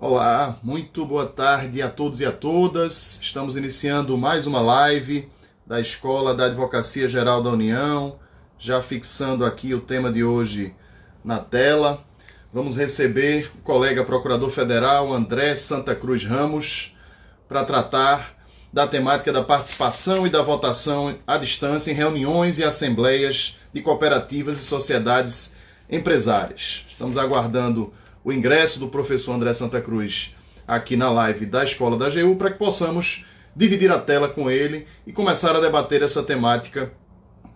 Olá, muito boa tarde a todos e a todas. Estamos iniciando mais uma live da Escola da Advocacia Geral da União, já fixando aqui o tema de hoje na tela. Vamos receber o colega Procurador Federal André Santa Cruz Ramos para tratar da temática da participação e da votação à distância em reuniões e assembleias de cooperativas e sociedades empresárias. Estamos aguardando o ingresso do professor André Santa Cruz aqui na live da Escola da AGU para que possamos dividir a tela com ele e começar a debater essa temática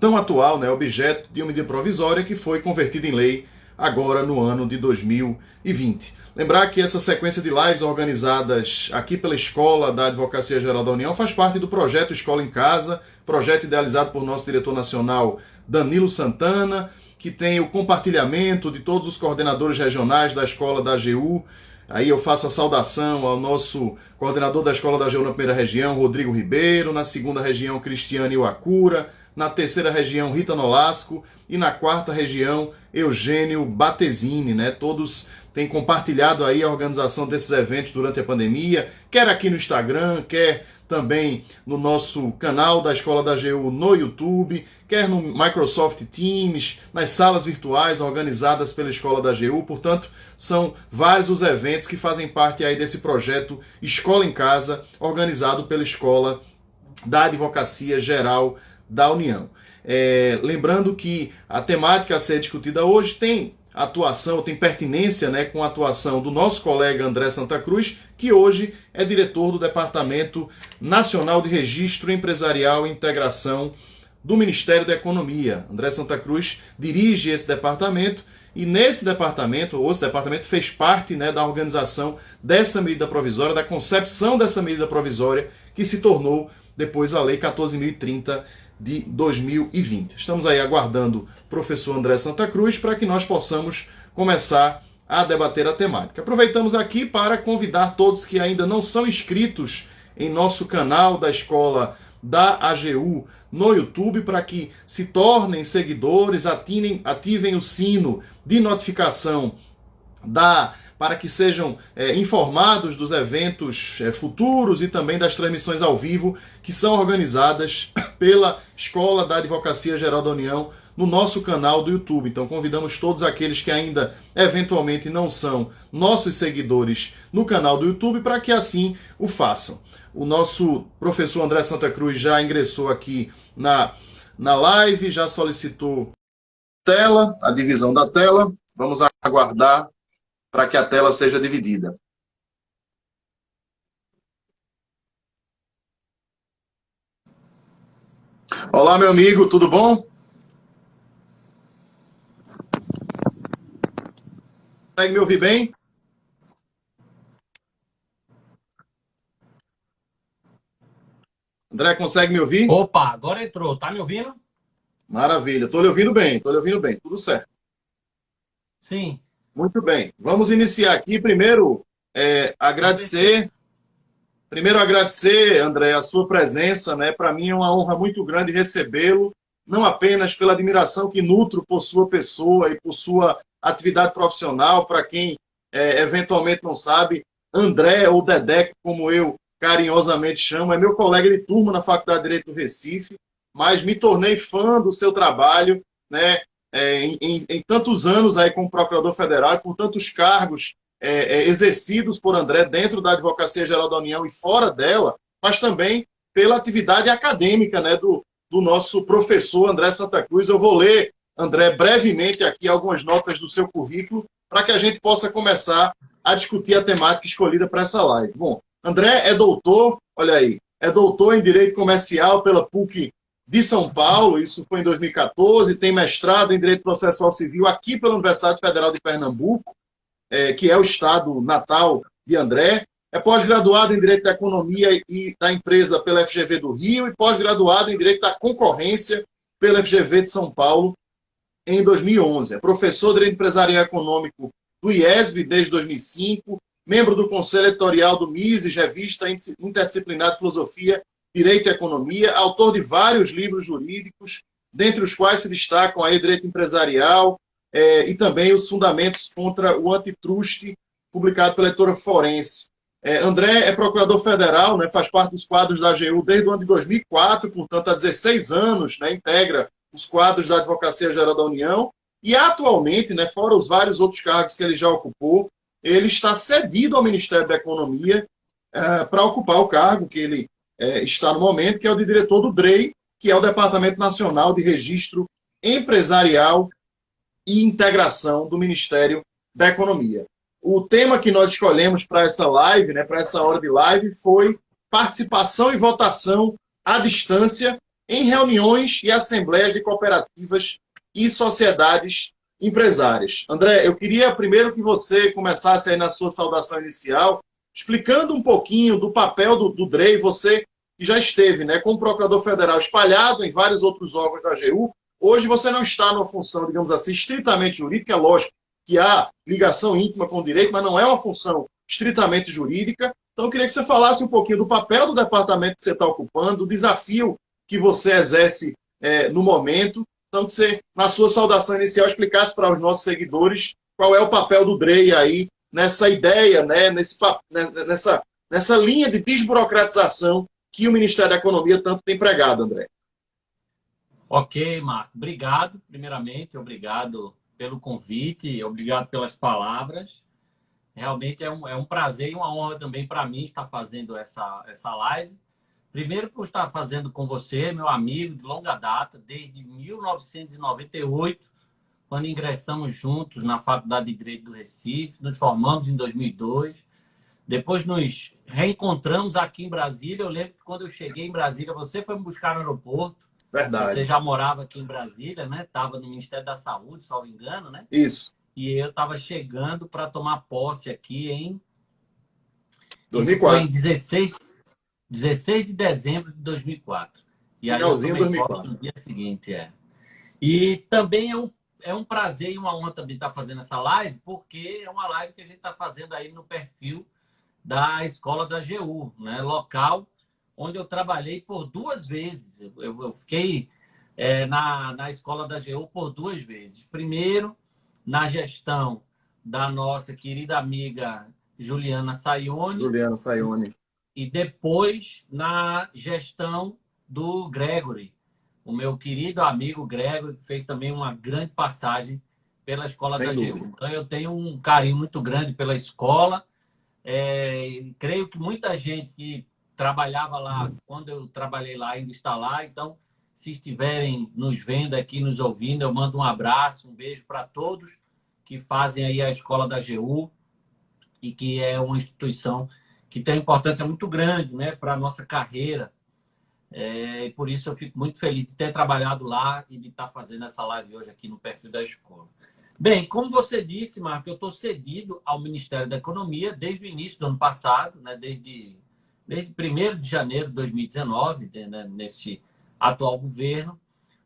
tão atual, objeto de uma medida provisória que foi convertida em lei agora no ano de 2020. Lembrar que essa sequência de lives organizadas aqui pela Escola da Advocacia Geral da União faz parte do projeto Escola em Casa, projeto idealizado por nosso diretor nacional Danilo Santana, que tem o compartilhamento de todos os coordenadores regionais da Escola da AGU. Aí eu faço a saudação ao nosso coordenador da Escola da AGU na primeira região, Rodrigo Ribeiro, na segunda região, Cristiane Iwakura, na terceira região, Rita Nolasco, e na quarta região, Eugênio Batesini, Todos têm compartilhado aí a organização desses eventos durante a pandemia, quer aqui no Instagram, quer também no nosso canal da Escola da AGU no YouTube, quer no Microsoft Teams, nas salas virtuais organizadas pela Escola da AGU. Portanto, são vários os eventos que fazem parte aí desse projeto Escola em Casa, organizado pela Escola da Advocacia Geral da União. Lembrando que a temática a ser discutida hoje tem pertinência com a atuação do nosso colega André Santa Cruz, que hoje é diretor do Departamento Nacional de Registro Empresarial e Integração do Ministério da Economia. André Santa Cruz dirige esse departamento e esse departamento fez parte da organização dessa medida provisória, da concepção dessa medida provisória que se tornou depois a Lei 14.030 de 2020. Estamos aí aguardando o professor André Santa Cruz para que nós possamos começar a debater a temática. Aproveitamos aqui para convidar todos que ainda não são inscritos em nosso canal da Escola da AGU no YouTube para que se tornem seguidores, ativem o sino de notificação para que sejam informados dos eventos futuros e também das transmissões ao vivo que são organizadas pela Escola da Advocacia Geral da União no nosso canal do YouTube. Então convidamos todos aqueles que ainda eventualmente não são nossos seguidores no canal do YouTube para que assim o façam. O nosso professor André Santa Cruz já ingressou aqui na live, já solicitou a divisão da tela. Vamos aguardar para que a tela seja dividida. Olá, meu amigo, tudo bom? Consegue me ouvir bem? André, consegue me ouvir? Opa, agora entrou. Tá me ouvindo? Maravilha, estou lhe ouvindo bem, tudo certo. Sim. Muito bem, vamos iniciar aqui. Primeiro, agradecer, André, a sua presença, Para mim é uma honra muito grande recebê-lo, não apenas pela admiração que nutro por sua pessoa e por sua atividade profissional. Para quem eventualmente não sabe, André, ou Dedeco, como eu carinhosamente chamo, é meu colega de turma na Faculdade de Direito do Recife, mas me tornei fã do seu trabalho, em tantos anos aí como Procurador Federal, e por tantos cargos exercidos por André dentro da Advocacia Geral da União e fora dela, mas também pela atividade acadêmica do nosso professor André Santa Cruz. Eu vou ler, André, brevemente aqui algumas notas do seu currículo para que a gente possa começar a discutir a temática escolhida para essa live. Bom, André é doutor, olha aí, é doutor em Direito Comercial pela PUC de São Paulo, isso foi em 2014, tem mestrado em Direito Processual Civil aqui pela Universidade Federal de Pernambuco, que é o estado natal de André, é pós-graduado em Direito da Economia e da Empresa pela FGV do Rio e pós-graduado em Direito da Concorrência pela FGV de São Paulo em 2011. É professor de Direito Empresarial e Econômico do IESB desde 2005, membro do Conselho Editorial do Mises, Revista Interdisciplinar de Filosofia, Direito e Economia, autor de vários livros jurídicos, dentre os quais se destacam aí Direito Empresarial e também os Fundamentos contra o Antitruste publicado pela editora Forense. André é procurador federal, né, faz parte dos quadros da AGU desde o ano de 2004, portanto, há 16 anos, né, integra os quadros da Advocacia Geral da União, e atualmente, né, fora os vários outros cargos que ele já ocupou, ele está cedido ao Ministério da Economia para ocupar o cargo que ele está no momento, que é o de diretor do DREI, que é o Departamento Nacional de Registro Empresarial e Integração do Ministério da Economia. O tema que nós escolhemos para essa live, né, para essa hora de live, foi participação e votação à distância em reuniões e assembleias de cooperativas e sociedades empresárias. André, eu queria primeiro que você começasse aí na sua saudação inicial, explicando um pouquinho do papel do DREI, você que já esteve, né, como procurador federal espalhado em vários outros órgãos da AGU. Hoje você não está numa função, digamos assim, estritamente jurídica, é lógico que há ligação íntima com o direito, mas não é uma função estritamente jurídica. Então eu queria que você falasse um pouquinho do papel do departamento que você está ocupando, do desafio que você exerce no momento. Então que você, na sua saudação inicial, explicasse para os nossos seguidores qual é o papel do DREI aí nessa ideia, né, nessa linha de desburocratização que o Ministério da Economia tanto tem pregado, André. Ok, Marco. Obrigado, primeiramente. Obrigado pelo convite, obrigado pelas palavras. Realmente é um prazer e uma honra também para mim estar fazendo essa live. Primeiro por estar fazendo com você, meu amigo de longa data, desde 1998, quando ingressamos juntos na Faculdade de Direito do Recife, nos formamos em 2002. Depois nos reencontramos aqui em Brasília. Eu lembro que quando eu cheguei em Brasília, você foi me buscar no aeroporto. Verdade. Você já morava aqui em Brasília, né? Estava no Ministério da Saúde, se não me engano, né? Isso. E eu estava chegando para tomar posse aqui em... 2004. Isso foi em 16 de dezembro de 2004. E aí eu tomei posse no dia seguinte, E também é um prazer e uma honra também estar fazendo essa live, porque é uma live que a gente está fazendo aí no perfil da Escola da AGU, né? Local onde eu trabalhei por 2 vezes. Eu fiquei na Escola da AGU por 2 vezes. Primeiro, na gestão da nossa querida amiga Juliana Sayone. E depois na gestão do Gregory, o meu querido amigo Gregory, que fez também uma grande passagem pela Escola da AGU. Então, eu tenho um carinho muito grande pela escola. Creio que muita gente que trabalhava lá, quando eu trabalhei lá, ainda está lá. Então, se estiverem nos vendo aqui, nos ouvindo, eu mando um abraço, um beijo para todos que fazem aí a Escola da AGU e que é uma instituição que tem importância muito grande, né, para a nossa carreira. E por isso eu fico muito feliz de ter trabalhado lá e de estar fazendo essa live hoje aqui no perfil da escola. Bem, como você disse, Marco, eu estou cedido ao Ministério da Economia desde o início do ano passado, né, desde 1º de janeiro de 2019, né, nesse atual governo,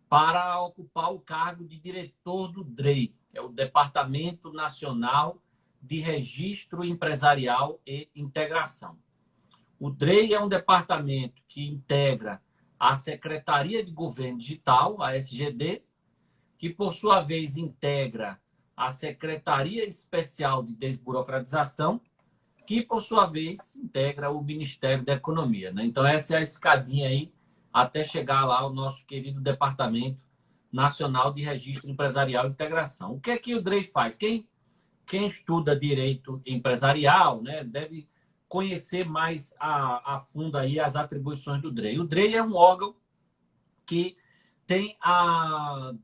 para ocupar o cargo de diretor do DREI, que é o Departamento Nacional de Registro Empresarial e Integração. O DREI é um departamento que integra a Secretaria de Governo Digital, a SGD, que, por sua vez, integra a Secretaria Especial de Desburocratização, que, por sua vez, integra o Ministério da Economia, né? Então, essa é a escadinha aí até chegar lá ao nosso querido Departamento Nacional de Registro Empresarial e Integração. O que é que o DREI faz? Quem estuda direito empresarial, né, deve conhecer mais a fundo aí as atribuições do DREI. O DREI é um órgão que tem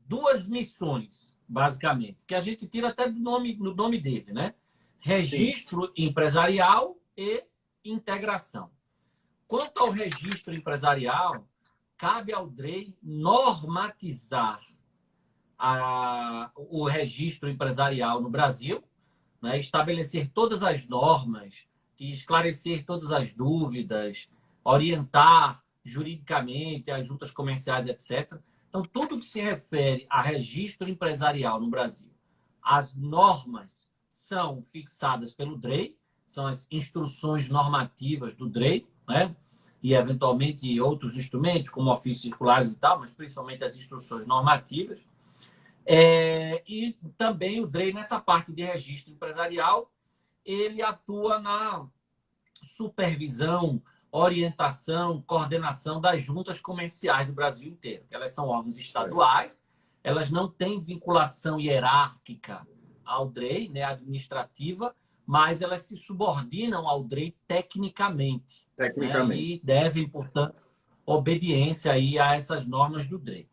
2 missões, basicamente, que a gente tira até no nome dele, né? Registro empresarial e integração. Quanto ao registro empresarial, cabe ao DREI normatizar o registro empresarial no Brasil, né? Estabelecer todas as normas, esclarecer todas as dúvidas, orientar juridicamente as juntas comerciais, etc. Então, tudo que se refere a registro empresarial no Brasil, as normas são fixadas pelo DREI, são as instruções normativas do DREI, né? E, eventualmente, outros instrumentos, como ofícios circulares e tal, mas principalmente as instruções normativas. E também o DREI, nessa parte de registro empresarial, ele atua na supervisão, orientação, coordenação das juntas comerciais do Brasil inteiro, que elas são órgãos estaduais, elas não têm vinculação hierárquica ao DREI, né, administrativa, mas elas se subordinam ao DREI tecnicamente. Né, e devem, portanto, obediência aí a essas normas do DREI.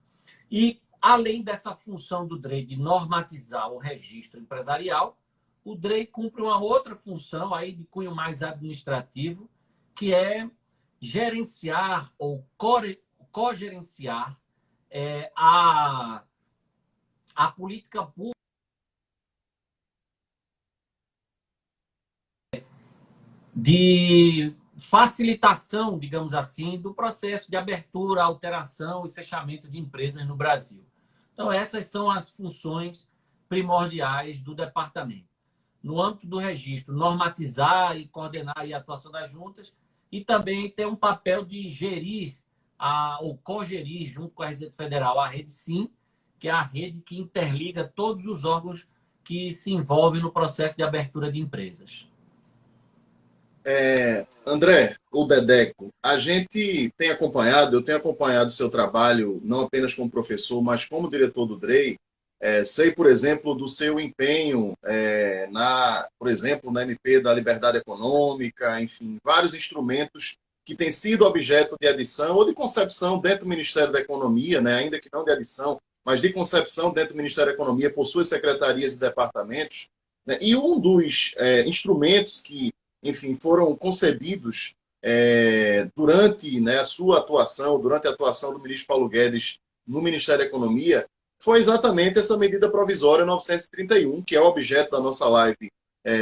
E, além dessa função do DREI de normatizar o registro empresarial, o DREI cumpre uma outra função aí de cunho mais administrativo, que é gerenciar ou cogerenciar a política pública de facilitação, digamos assim, do processo de abertura, alteração e fechamento de empresas no Brasil. Então, essas são as funções primordiais do departamento. No âmbito do registro, normatizar e coordenar a atuação das juntas e também ter um papel de gerir ou cogerir, junto com a Receita Federal, a Rede Sim, que é a rede que interliga todos os órgãos que se envolvem no processo de abertura de empresas. André, o Dedeco, a gente tem acompanhado, eu tenho acompanhado o seu trabalho, não apenas como professor, mas como diretor do DREI. Sei, por exemplo, do seu empenho, por exemplo, na MP da Liberdade Econômica, enfim, vários instrumentos que têm sido objeto de adição ou de concepção dentro do Ministério da Economia, né, ainda que não de adição, mas de concepção dentro do Ministério da Economia por suas secretarias e departamentos. Né, e um dos instrumentos que, enfim, foram concebidos durante, né, a sua atuação, durante a atuação do ministro Paulo Guedes no Ministério da Economia, foi exatamente essa medida provisória 931, que é o objeto da nossa live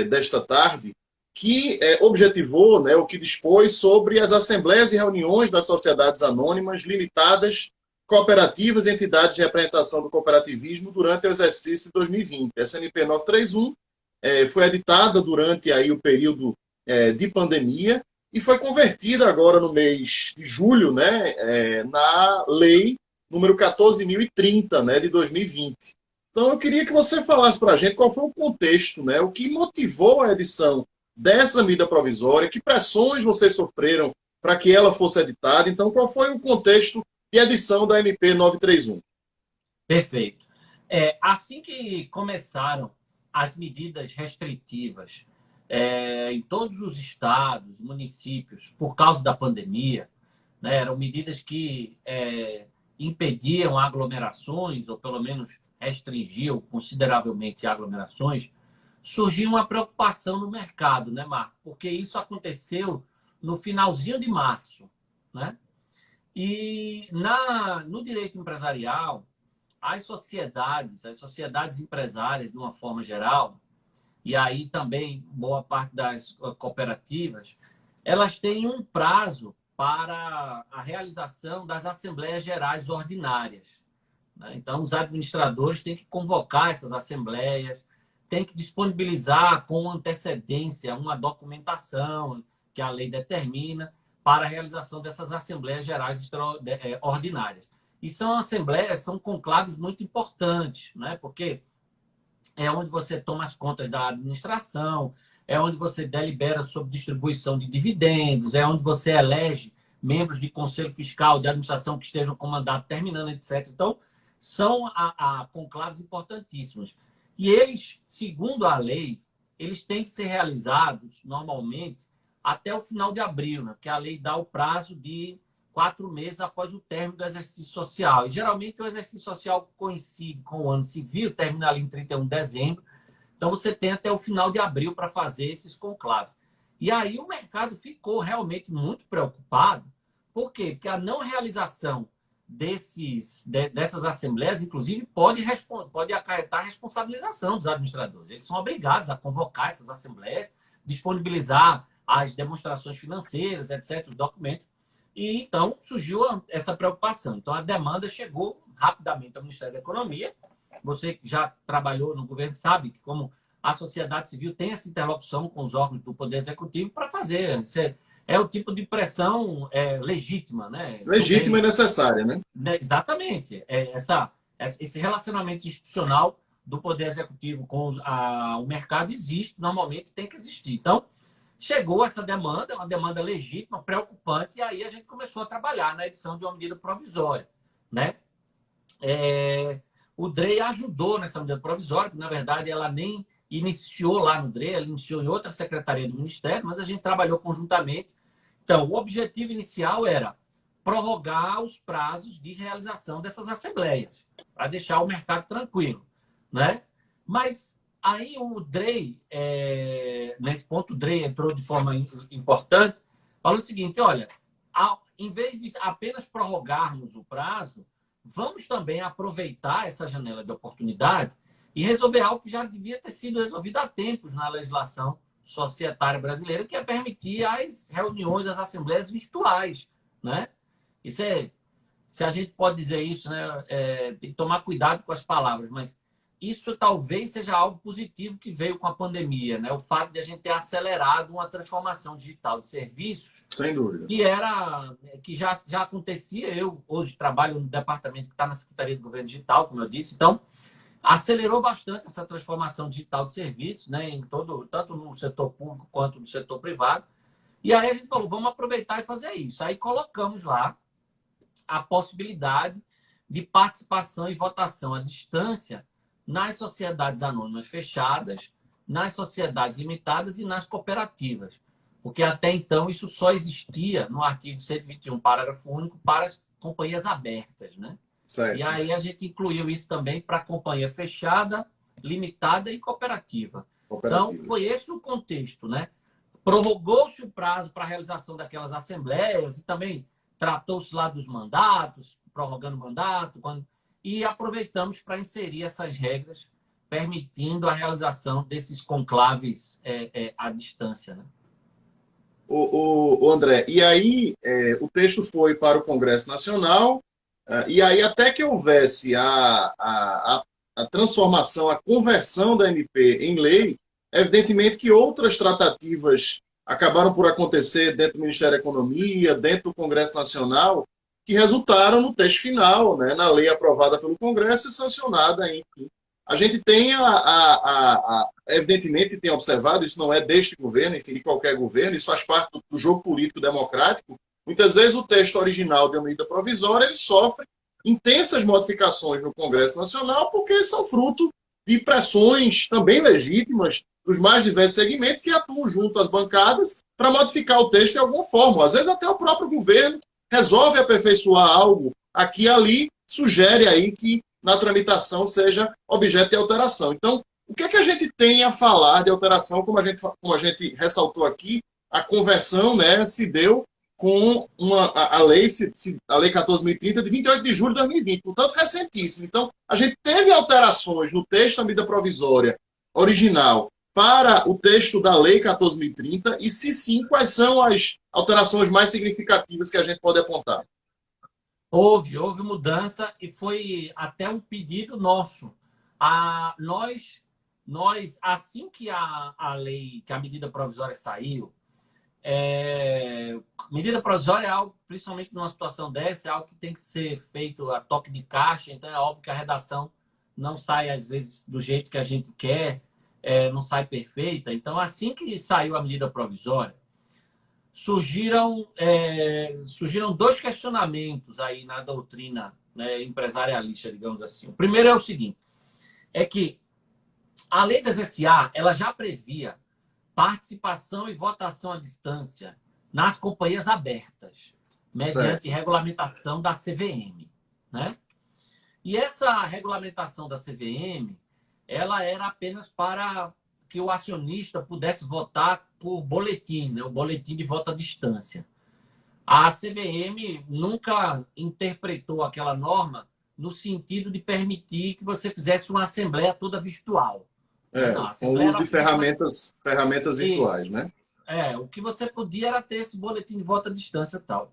desta tarde, que objetivou, né, o que dispôs sobre as assembleias e reuniões das sociedades anônimas limitadas, cooperativas e entidades de representação do cooperativismo durante o exercício de 2020. Essa MP 931 foi editada durante aí o período de pandemia e foi convertida agora no mês de julho, né, na lei número 14.030, né, de 2020. Então, eu queria que você falasse para a gente qual foi o contexto, né, o que motivou a edição dessa medida provisória, que pressões vocês sofreram para que ela fosse editada. Então, qual foi o contexto de edição da MP 931? Perfeito. Assim que começaram as medidas restritivas em todos os estados, municípios, por causa da pandemia, né, eram medidas que impediam aglomerações, ou pelo menos restringiam consideravelmente aglomerações, surgiu uma preocupação no mercado, né, Marco? Porque isso aconteceu no finalzinho de março, né? E no direito empresarial, as sociedades empresárias, de uma forma geral, e aí também boa parte das cooperativas, elas têm um prazo para a realização das assembleias gerais ordinárias. Né? Então, os administradores têm que convocar essas assembleias, têm que disponibilizar com antecedência uma documentação que a lei determina para a realização dessas assembleias gerais ordinárias. E são assembleias, são conclaves muito importantes, né? Porque é onde você toma as contas da administração, é onde você delibera sobre distribuição de dividendos, é onde você elege membros de conselho fiscal, de administração que estejam com mandato terminando, etc. Então, são conclaves importantíssimos. E eles, segundo a lei, eles têm que ser realizados, normalmente, até o final de abril, né? Porque a lei dá o prazo de 4 meses após o término do exercício social. E, geralmente, o exercício social coincide com o ano civil, termina ali em 31 de dezembro. Então, você tem até o final de abril para fazer esses conclaves. E aí o mercado ficou realmente muito preocupado. Por quê? Porque a não realização dessas assembleias, inclusive, pode acarretar a responsabilização dos administradores. Eles são obrigados a convocar essas assembleias, disponibilizar as demonstrações financeiras, etc., os documentos. E então surgiu essa preocupação. Então a demanda chegou rapidamente ao Ministério da Economia. Você que já trabalhou no governo sabe que como a sociedade civil tem essa interlocução com os órgãos do Poder Executivo para fazer. É o tipo de pressão legítima, né? Legítima e necessária, né? Exatamente. Esse relacionamento institucional do Poder Executivo com o mercado existe, normalmente tem que existir. Então, chegou essa demanda, uma demanda legítima, preocupante, e aí a gente começou a trabalhar na edição de uma medida provisória, né? O DREI ajudou nessa medida provisória, que na verdade ela nem iniciou lá no DREI, ela iniciou em outra secretaria do Ministério, mas a gente trabalhou conjuntamente. Então, o objetivo inicial era prorrogar os prazos de realização dessas assembleias, para deixar o mercado tranquilo, né? Mas aí o DREI, nesse ponto, o DREI entrou de forma importante, falou o seguinte, olha, em vez de apenas prorrogarmos o prazo, vamos também aproveitar essa janela de oportunidade e resolver algo que já devia ter sido resolvido há tempos na legislação societária brasileira, que é permitir as reuniões, as assembleias virtuais, né? Isso se a gente pode dizer isso, né? Tem que tomar cuidado com as palavras, mas isso talvez seja algo positivo que veio com a pandemia, né? O fato de a gente ter acelerado uma transformação digital de serviços. Sem dúvida. Que já acontecia. Eu hoje trabalho no departamento que está na Secretaria do Governo Digital, como eu disse, então acelerou bastante essa transformação digital de serviços, né? Tanto no setor público quanto no setor privado. E aí a gente falou, vamos aproveitar e fazer isso. Aí colocamos lá a possibilidade de participação e votação à distância nas sociedades anônimas fechadas, nas sociedades limitadas e nas cooperativas. Porque até então isso só existia no artigo 121, parágrafo único, para as companhias abertas, né? Certo. E aí a gente incluiu isso também para companhia fechada, limitada e cooperativa. Então, foi esse o contexto, né? Prorrogou-se o prazo para a realização daquelas assembleias e também tratou-se lá dos mandatos, prorrogando o mandato, e aproveitamos para inserir essas regras, permitindo a realização desses conclaves à distância, né? O André, e aí o texto foi para o Congresso Nacional, e aí até que houvesse a transformação, a conversão da MP em lei, evidentemente que outras tratativas acabaram por acontecer dentro do Ministério da Economia, dentro do Congresso Nacional, que resultaram no texto final, né, na lei aprovada pelo Congresso e sancionada, enfim. A gente tem, evidentemente, tem observado, isso não é deste governo, enfim, de qualquer governo, isso faz parte do jogo político democrático. Muitas vezes o texto original de uma medida provisória ele sofre intensas modificações no Congresso Nacional porque são fruto de pressões também legítimas dos mais diversos segmentos que atuam junto às bancadas para modificar o texto de alguma forma. Às vezes até o próprio governo resolve aperfeiçoar algo aqui e ali, sugere aí que na tramitação seja objeto de alteração. Então, o que é que a gente tem a falar de alteração, como a gente ressaltou aqui, a conversão, né, se deu com a lei 14.030 de 28 de julho de 2020, portanto, recentíssimo. Então, a gente teve alterações no texto da medida provisória original para o texto da lei 14.030 e, se sim, quais são as alterações mais significativas que a gente pode apontar? Houve mudança e foi até um pedido nosso. Nós assim que a lei, que a medida provisória saiu, medida provisória é algo, principalmente numa situação dessa, é algo que tem que ser feito a toque de caixa, então é óbvio que a redação não sai, às vezes, do jeito que a gente quer, não sai perfeita. Então, assim que saiu a medida provisória, surgiram dois questionamentos aí na doutrina, né, empresarialista, digamos assim. O primeiro é o seguinte, é que a lei das SA ela já previa participação e votação à distância nas companhias abertas, mediante regulamentação da CVM, né? E essa regulamentação da CVM, ela era apenas para que o acionista pudesse votar por boletim, né? O boletim de voto à distância. A CVM nunca interpretou aquela norma no sentido de permitir que você fizesse uma assembleia toda virtual. Não, com o uso de ferramentas virtuais, né? O que você podia era ter esse boletim de voto à distância e tal.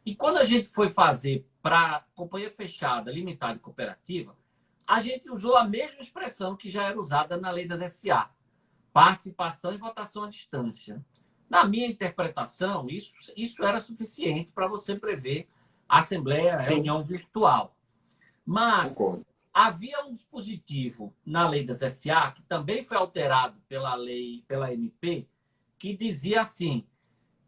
E quando a gente foi fazer para companhia fechada, limitada e cooperativa, a gente usou a mesma expressão que já era usada na lei das SA. Participação e votação à distância. Na minha interpretação, isso era suficiente para você prever a assembleia, reunião virtual. Mas havia um dispositivo na lei das SA, que também foi alterado pela MP, que dizia assim,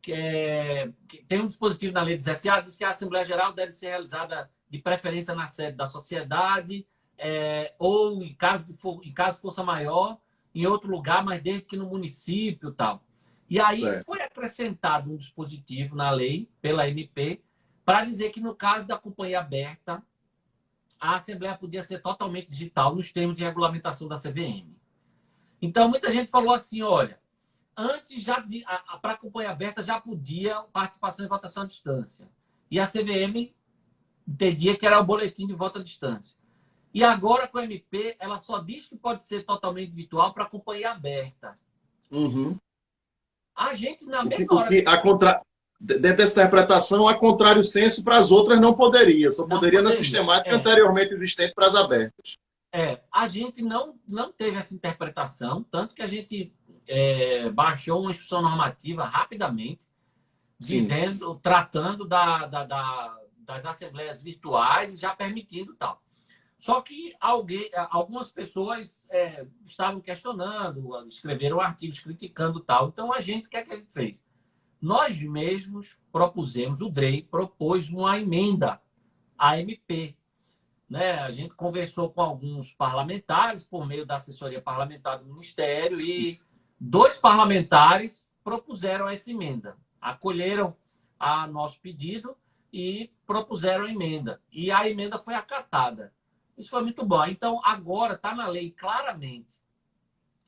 que tem um dispositivo na lei das SA, diz que a Assembleia Geral deve ser realizada de preferência na sede da sociedade, ou em caso de força maior, em outro lugar, mas desde que no município e tal. E aí foi acrescentado um dispositivo na lei, pela MP, para dizer que no caso da companhia aberta, a Assembleia podia ser totalmente digital nos termos de regulamentação da CVM. Então, muita gente falou assim, olha, antes, para a companhia aberta, já podia participação e votação à distância. E a CVM entendia que era o boletim de voto à distância. E agora, com a MP, ela só diz que pode ser totalmente virtual para a companhia aberta. Uhum. A gente, na mesma hora... Dentro dessa interpretação, a contrário senso para as outras não poderia. Só poderia na sistemática anteriormente existente para as abertas. A gente não teve essa interpretação, tanto que a gente baixou uma instrução normativa rapidamente, tratando das assembleias virtuais e já permitindo tal. Só que algumas pessoas estavam questionando, escreveram artigos criticando tal. Então, o que é que a gente fez? Nós mesmos propusemos, o DREI propôs uma emenda à MP. Né? A gente conversou com alguns parlamentares por meio da assessoria parlamentar do Ministério e 2 parlamentares propuseram essa emenda. Acolheram a nosso pedido e propuseram a emenda. E a emenda foi acatada. Isso foi muito bom. Então, agora está na lei claramente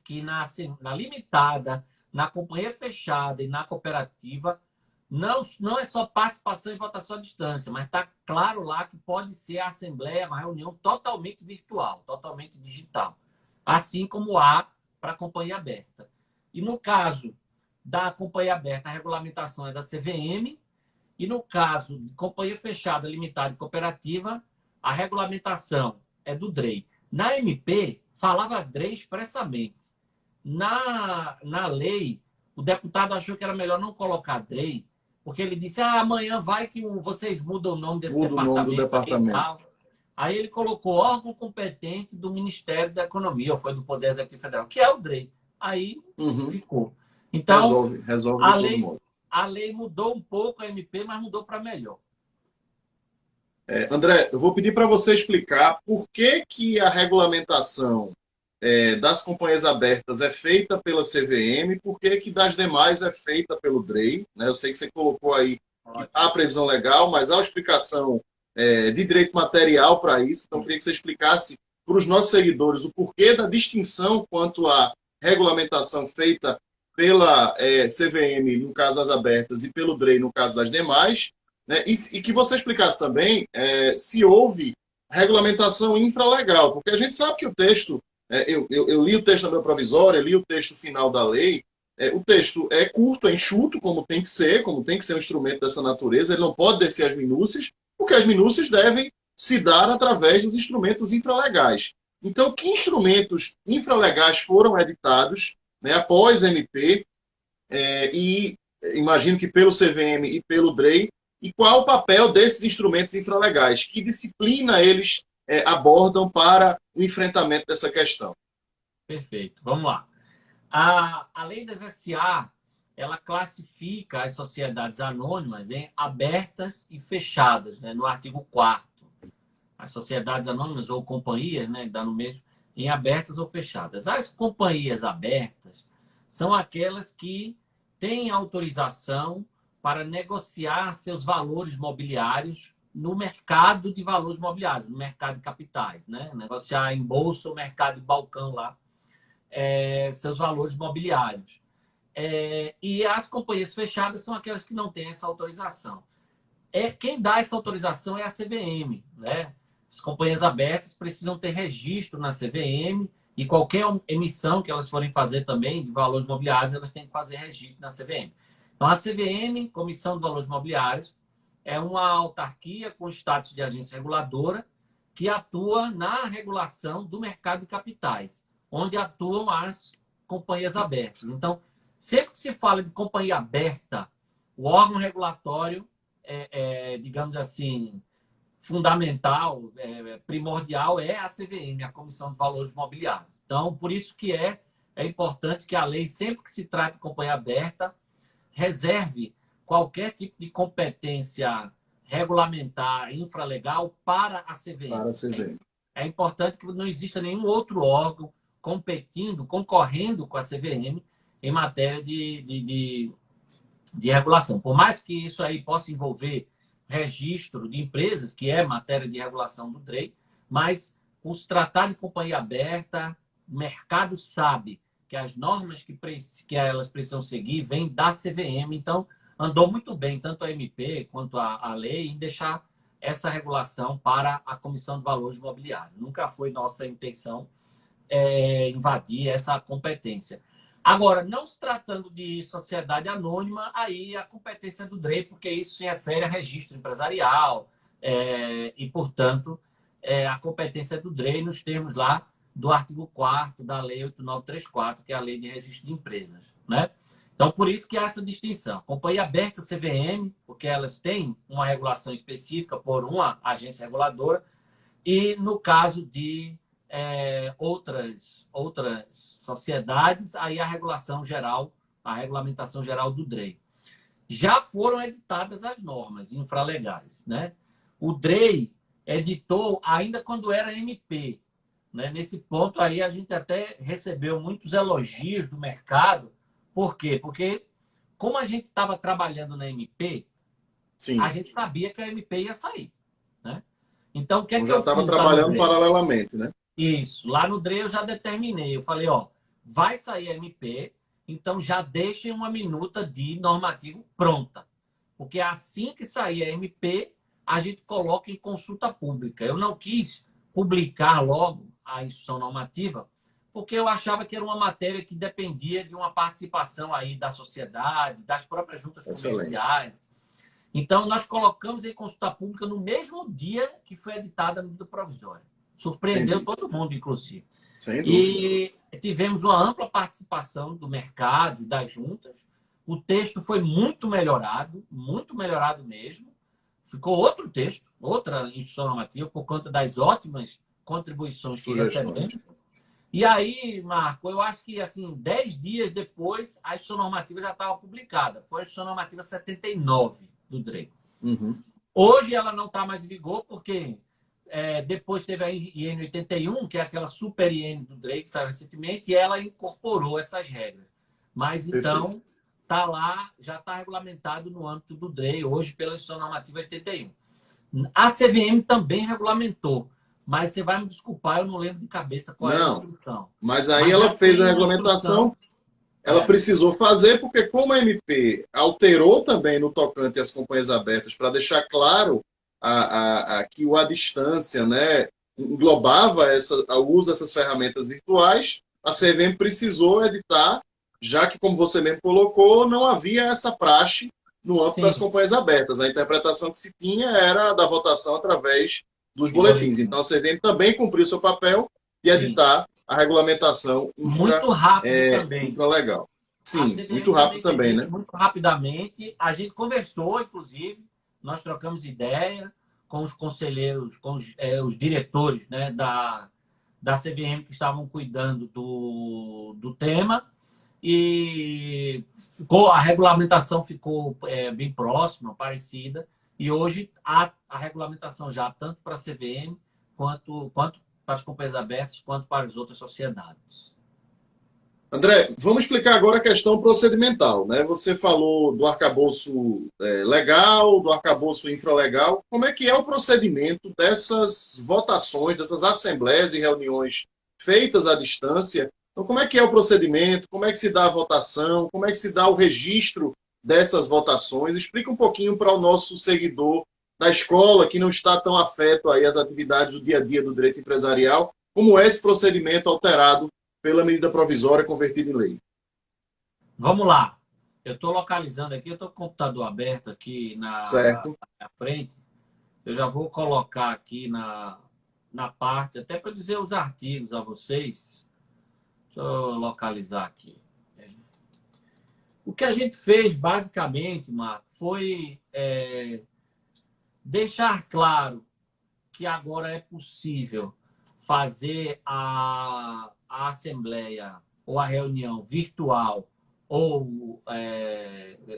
que na limitada, na companhia fechada e na cooperativa, não é só participação e votação à distância, mas está claro lá que pode ser a assembleia, uma reunião totalmente virtual, totalmente digital. Assim como há para a companhia aberta. E no caso da companhia aberta, a regulamentação é da CVM, e no caso de companhia fechada, limitada e cooperativa, a regulamentação é do DREI. Na MP, falava DREI expressamente. Na lei, o deputado achou que era melhor não colocar DREI, porque ele disse, amanhã vai que vocês mudam o nome desse departamento. O nome do departamento. Aí ele colocou órgão competente do Ministério da Economia, ou foi do Poder Executivo Federal, que é o DREI. Aí ficou. Então, resolve a lei mudou um pouco a MP, mas mudou para melhor. André, eu vou pedir para você explicar por que a regulamentação das companhias abertas é feita pela CVM, por que das demais é feita pelo DREI. Né? Eu sei que você colocou aí a previsão legal, mas há uma explicação de direito material para isso. Então, eu queria que você explicasse para os nossos seguidores o porquê da distinção quanto à regulamentação feita pela CVM, no caso das abertas, e pelo DREI, no caso das demais. Né? E que você explicasse também se houve regulamentação infralegal, porque a gente sabe que o texto, eu li o texto da meu provisória, eu li o texto final da lei, o texto é curto, é enxuto, como tem que ser um instrumento dessa natureza, ele não pode descer as minúcias, porque as minúcias devem se dar através dos instrumentos infralegais. Então, que instrumentos infralegais foram editados, né, após MP, e imagino que pelo CVM e pelo DREI, e qual o papel desses instrumentos infralegais? Que disciplina eles abordam para o enfrentamento dessa questão? Perfeito. Vamos lá. A lei das SA, ela classifica as sociedades anônimas em abertas e fechadas, né, no artigo 4º. As sociedades anônimas ou companhias, né, dá no mesmo, em abertas ou fechadas. As companhias abertas são aquelas que têm autorização para negociar seus valores mobiliários no mercado de valores mobiliários, no mercado de capitais, né? Negociar em bolsa ou mercado de balcão lá, seus valores mobiliários. E as companhias fechadas são aquelas que não têm essa autorização. Quem dá essa autorização é a CVM, né? As companhias abertas precisam ter registro na CVM e qualquer emissão que elas forem fazer também de valores mobiliários, elas têm que fazer registro na CVM. Então, a CVM, Comissão de Valores Mobiliários, é uma autarquia com status de agência reguladora que atua na regulação do mercado de capitais, onde atuam as companhias abertas. Então, sempre que se fala de companhia aberta, o órgão regulatório, digamos assim, fundamental, primordial, é a CVM, a Comissão de Valores Mobiliários. Então, por isso que é importante que a lei, sempre que se trata de companhia aberta, reserve qualquer tipo de competência regulamentar, infralegal para a CVM. Para a CVM. É importante que não exista nenhum outro órgão concorrendo com a CVM em matéria de regulação. Por mais que isso aí possa envolver registro de empresas, que é matéria de regulação do DREI, mas os tratados de companhia aberta, o mercado sabe que as normas que elas precisam seguir vêm da CVM. Então, andou muito bem, tanto a MP quanto a lei, em deixar essa regulação para a Comissão de Valores Imobiliários. Nunca foi nossa intenção invadir essa competência. Agora, não se tratando de sociedade anônima, aí a competência é do DREI, porque isso se refere a registro empresarial e, portanto, a competência é do DREI nos termos lá do artigo 4º da Lei 8934, que é a Lei de Registro de Empresas, né? Então, por isso que há essa distinção. Companhia aberta CVM, porque elas têm uma regulação específica por uma agência reguladora, e no caso de outras sociedades, aí a regulação geral, a regulamentação geral do DREI. Já foram editadas as normas infralegais, né? O DREI editou ainda quando era MP, né? Nesse ponto aí a gente até recebeu muitos elogios do mercado. Por quê? Porque como a gente estava trabalhando na MP, Sim. a gente sabia que a MP ia sair, né? Então, o que é que já eu estava fiz trabalhando paralelamente, né? Isso. Lá no DREI eu já determinei. Eu falei, ó, vai sair a MP, então já deixem uma minuta de normativo pronta. Porque assim que sair a MP, a gente coloca em consulta pública. Eu não quis publicar logo a instrução normativa, porque eu achava que era uma matéria que dependia de uma participação aí da sociedade, das próprias juntas comerciais. Então, nós colocamos em consulta pública no mesmo dia que foi editada a medida provisória. Surpreendeu todo mundo, inclusive. Sem dúvida. E tivemos uma ampla participação do mercado, das juntas. O texto foi muito melhorado mesmo. Ficou outro texto, outra instrução normativa, por conta das ótimas contribuições que recebemos. E aí, Marco, eu acho que assim, 10 dias depois, a instrução normativa já estava publicada. Foi a instrução normativa 79 do DREI. Uhum. Hoje ela não está mais em vigor, porque depois teve a IN 81, que é aquela super IN do DREI, que saiu recentemente, e ela incorporou essas regras. Mas então, está lá, já está regulamentado no âmbito do DREI, hoje pela instrução normativa 81. A CVM também regulamentou, mas você vai me desculpar, eu não lembro de cabeça qual é a instrução. Mas aí ela fez a regulamentação, ela precisou fazer, porque como a MP alterou também no tocante às companhias abertas, para deixar claro que a distância, né, englobava o uso dessas ferramentas virtuais, a CVM precisou editar, já que, como você mesmo colocou, não havia essa praxe no âmbito das companhias abertas. A interpretação que se tinha era da votação através dos boletins. Então, a CVM também cumpriu seu papel de editar a regulamentação muito rápido também. Infralegal. Sim, muito rápido também, né? Muito rapidamente. A gente conversou, inclusive, nós trocamos ideia com os conselheiros, com os diretores, né, da CVM que estavam cuidando do tema, e a regulamentação ficou bem próxima, parecida, e hoje há a regulamentação já tanto para a CVM quanto para as companhias abertas, quanto para as outras sociedades. André, vamos explicar agora a questão procedimental, né? Você falou do arcabouço legal, do arcabouço infralegal. Como é que é o procedimento dessas votações, dessas assembleias e reuniões feitas à distância? Então, como é que é o procedimento? Como é que se dá a votação? Como é que se dá o registro dessas votações? Explica um pouquinho para o nosso seguidor da escola, que não está tão afeto aí às atividades do dia a dia do direito empresarial, como é esse procedimento alterado pela medida provisória convertida em lei. Vamos lá. Eu estou localizando aqui, eu estou com o computador aberto aqui na frente. Eu já vou colocar aqui na parte, até para dizer os artigos a vocês. Deixa eu localizar aqui. O que a gente fez, basicamente, Marco, foi deixar claro que agora é possível fazer a assembleia ou a reunião virtual ou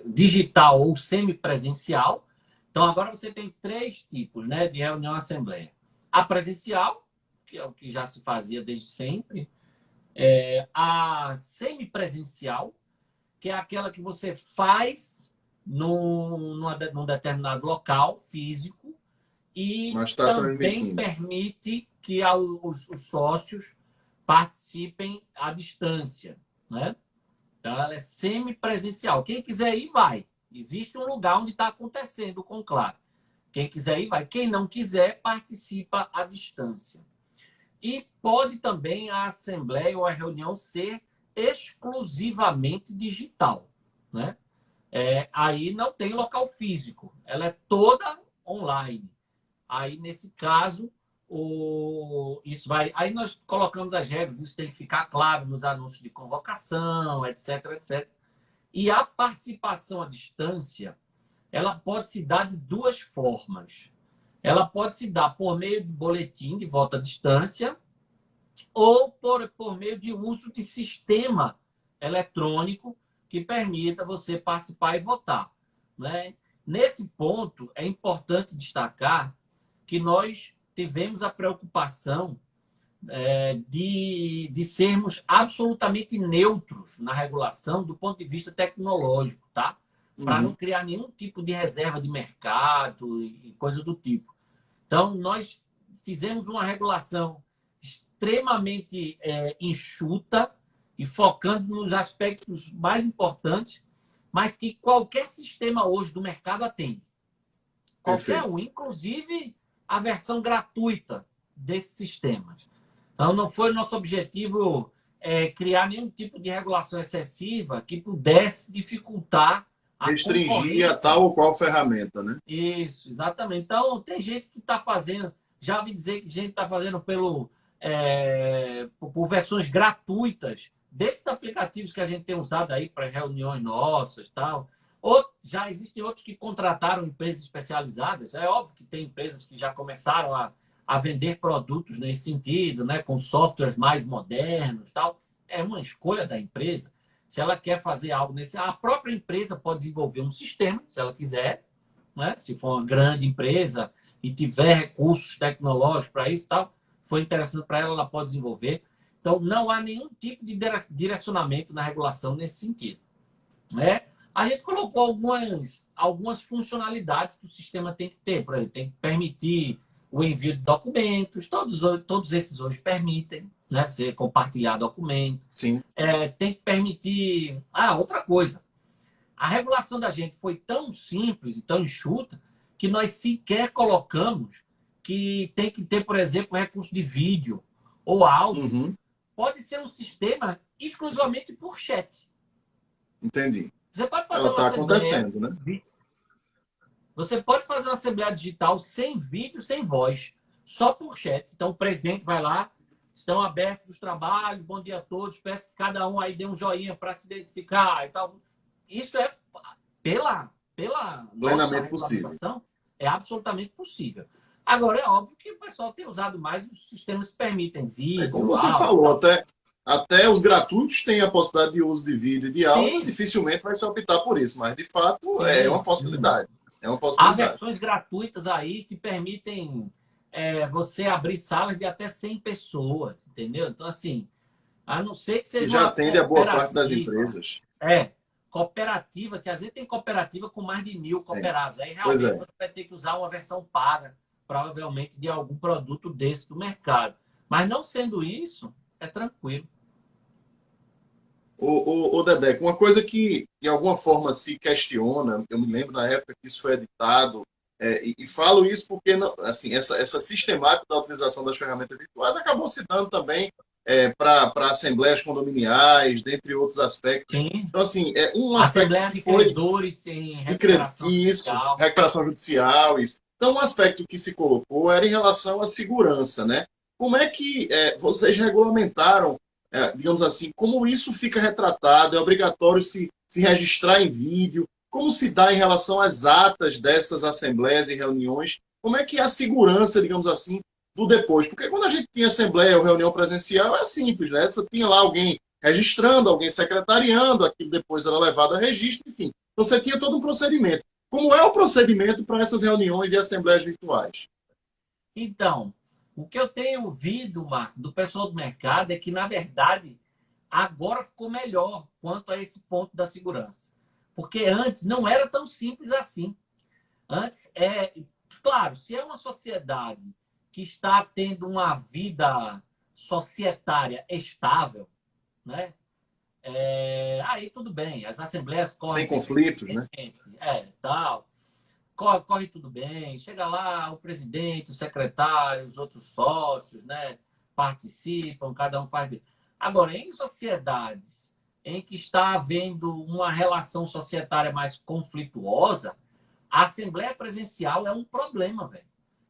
digital ou semipresencial. Então, agora você tem 3 tipos, né, de reunião-assembleia. A presencial, que é o que já se fazia desde sempre. A semipresencial, que é aquela que você faz num determinado local físico e também permite que os sócios participem à distância, né? Então, ela é semipresencial. Quem quiser ir, vai. Existe um lugar onde está acontecendo o conclave. Quem quiser ir, vai. Quem não quiser, participa à distância. E pode também a assembleia ou a reunião ser exclusivamente digital, né? Aí não tem local físico. Ela é toda online. Aí, nesse caso, isso vai. Aí nós colocamos as regras, isso tem que ficar claro nos anúncios de convocação, etc, etc. E a participação à distância, ela pode se dar de 2 formas. Ela pode se dar por meio de boletim de voto à distância ou por meio de uso de sistema eletrônico que permita você participar e votar, né? Nesse ponto, é importante destacar que nós tivemos a preocupação de sermos absolutamente neutros na regulação do ponto de vista tecnológico, tá? Para não criar nenhum tipo de reserva de mercado e coisa do tipo. Então, nós fizemos uma regulação extremamente enxuta e focando nos aspectos mais importantes, mas que qualquer sistema hoje do mercado atende. Qualquer um, inclusive a versão gratuita desses sistemas. Então, não foi nosso objetivo criar nenhum tipo de regulação excessiva que pudesse dificultar restringir a tal ou qual ferramenta, né? Isso, exatamente. Então, tem gente que está fazendo, já ouvi dizer que gente está fazendo por versões gratuitas desses aplicativos que a gente tem usado aí para reuniões nossas e tal. Ou já existem outros que contrataram empresas especializadas. É óbvio que tem empresas que já começaram a vender produtos nesse sentido, né? Com softwares mais modernos e tal. É uma escolha da empresa. Se ela quer fazer algo nesse... A própria empresa pode desenvolver um sistema, se ela quiser, né? Se for uma grande empresa e tiver recursos tecnológicos para isso e tal, foi interessante para ela, ela pode desenvolver. Então, não há nenhum tipo de direcionamento na regulação nesse sentido, né? A gente colocou algumas funcionalidades que o sistema tem que ter. Por exemplo, tem que permitir o envio de documentos. Todos esses hoje permitem, né? Você compartilhar documento. Sim. Tem que permitir... outra coisa. A regulação da gente foi tão simples e tão enxuta que nós sequer colocamos que tem que ter, por exemplo, recurso de vídeo ou áudio. Pode ser um sistema exclusivamente por chat. Entendi. Você pode fazer uma acontecendo, né? Você pode fazer uma assembleia digital sem vídeo, sem voz, só por chat. Então, o presidente vai lá, estão abertos os trabalhos, bom dia a todos, peço que cada um aí dê um joinha para se identificar e tal. Isso é plenamente possível. É absolutamente possível. Agora, é óbvio que o pessoal tem usado mais os sistemas que permitem vídeo. Como você falou, até os gratuitos têm a possibilidade de uso de vídeo e de áudio, dificilmente vai se optar por isso, mas de fato é uma possibilidade. Há versões gratuitas aí que permitem você abrir salas de até 100 pessoas, entendeu? Então, assim, a não ser que seja já atende a boa parte das empresas. Cooperativa, que às vezes tem cooperativa com mais de 1000 cooperados. Aí realmente você vai ter que usar uma versão paga, provavelmente, de algum produto desse do mercado. Mas não sendo isso, é tranquilo. O Dedé, uma coisa que de alguma forma se questiona, eu me lembro na época que isso foi editado, e falo isso porque assim, essa sistemática da utilização das ferramentas virtuais acabou se dando também para assembleias condominiais, dentre outros aspectos. Sim. Então, assim, um aspecto Assembleia de credores em recuperação judicial. Recuperação judicial, isso. Então, um aspecto que se colocou era em relação à segurança, né? Como é que vocês regulamentaram, digamos assim, como isso fica retratado? É obrigatório se registrar em vídeo? Como se dá em relação às atas dessas assembleias e reuniões? Como é que é a segurança, digamos assim, do depois? Porque quando a gente tinha assembleia ou reunião presencial, é simples, né? Você tinha lá alguém registrando, alguém secretariando, aquilo depois era levado a registro, enfim. Então, você tinha todo um procedimento. Como é o procedimento para essas reuniões e assembleias virtuais? Então, o que eu tenho ouvido, Marco, do pessoal do mercado é que, na verdade, agora ficou melhor quanto a esse ponto da segurança. Porque antes não era tão simples assim. Antes, claro, se é uma sociedade que está tendo uma vida societária estável, né? Aí tudo bem, as assembleias Sem correm conflitos, né? tal, corre tudo bem, chega lá o presidente, o secretário, os outros sócios, né? Participam, cada um faz bem. Agora, em sociedades em que está havendo uma relação societária mais conflituosa, a assembleia presencial é um problema, velho.